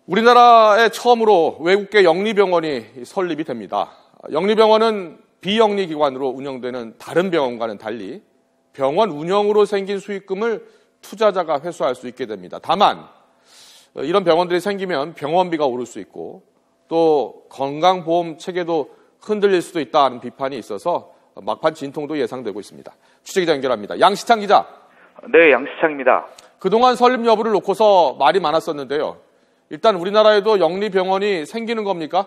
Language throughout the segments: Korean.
우리나라에 처음으로 외국계 영리병원이 설립이 됩니다. 영리병원은 비영리기관으로 운영되는 다른 병원과는 달리 병원 운영으로 생긴 수익금을 투자자가 회수할 수 있게 됩니다. 다만 이런 병원들이 생기면 병원비가 오를 수 있고 또 건강보험 체계도 흔들릴 수도 있다는 비판이 있어서 막판 진통도 예상되고 있습니다. 취재기자 연결합니다. 양시창 기자. 네, 양시창입니다. 그동안 설립 여부를 놓고서 말이 많았었는데요. 일단 우리나라에도 영리병원이 생기는 겁니까?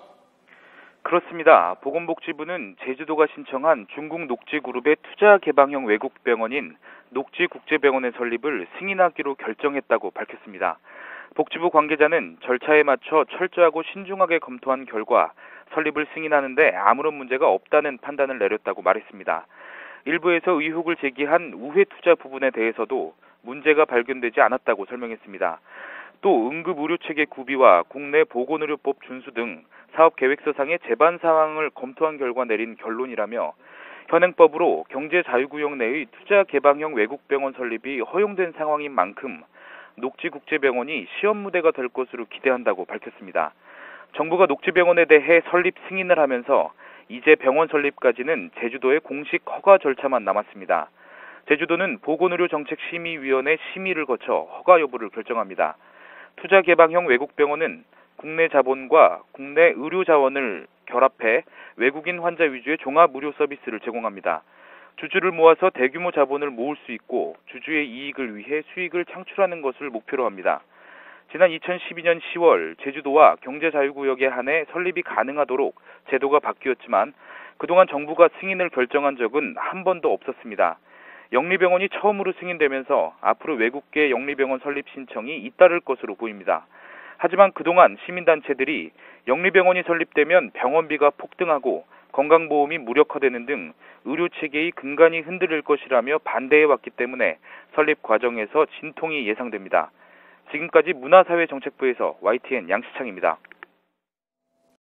그렇습니다. 보건복지부는 제주도가 신청한 중국 녹지그룹의 투자 개방형 외국병원인 녹지국제병원의 설립을 승인하기로 결정했다고 밝혔습니다. 복지부 관계자는 절차에 맞춰 철저하고 신중하게 검토한 결과 설립을 승인하는데 아무런 문제가 없다는 판단을 내렸다고 말했습니다. 일부에서 의혹을 제기한 우회 투자 부분에 대해서도 문제가 발견되지 않았다고 설명했습니다. 또 응급의료체계 구비와 국내 보건의료법 준수 등 사업계획서상의 제반 사항을 검토한 결과 내린 결론이라며 현행법으로 경제자유구역 내의 투자 개방형 외국병원 설립이 허용된 상황인 만큼 녹지국제병원이 시험 무대가 될 것으로 기대한다고 밝혔습니다. 정부가 녹지병원에 대해 설립 승인을 하면서 이제 병원 설립까지는 제주도의 공식 허가 절차만 남았습니다. 제주도는 보건의료정책심의위원회 심의를 거쳐 허가 여부를 결정합니다. 투자 개방형 외국병원은 국내 자본과 국내 의료 자원을 결합해 외국인 환자 위주의 종합 의료 서비스를 제공합니다. 주주를 모아서 대규모 자본을 모을 수 있고 주주의 이익을 위해 수익을 창출하는 것을 목표로 합니다. 지난 2012년 10월 제주도와 경제자유구역에 한해 설립이 가능하도록 제도가 바뀌었지만 그동안 정부가 승인을 결정한 적은 한 번도 없었습니다. 영리병원이 처음으로 승인되면서 앞으로 외국계 영리병원 설립 신청이 잇따를 것으로 보입니다. 하지만 그동안 시민단체들이 영리병원이 설립되면 병원비가 폭등하고 건강보험이 무력화되는 등 의료체계의 근간이 흔들릴 것이라며 반대해왔기 때문에 설립 과정에서 진통이 예상됩니다. 지금까지 문화사회정책부에서 YTN 양시창입니다.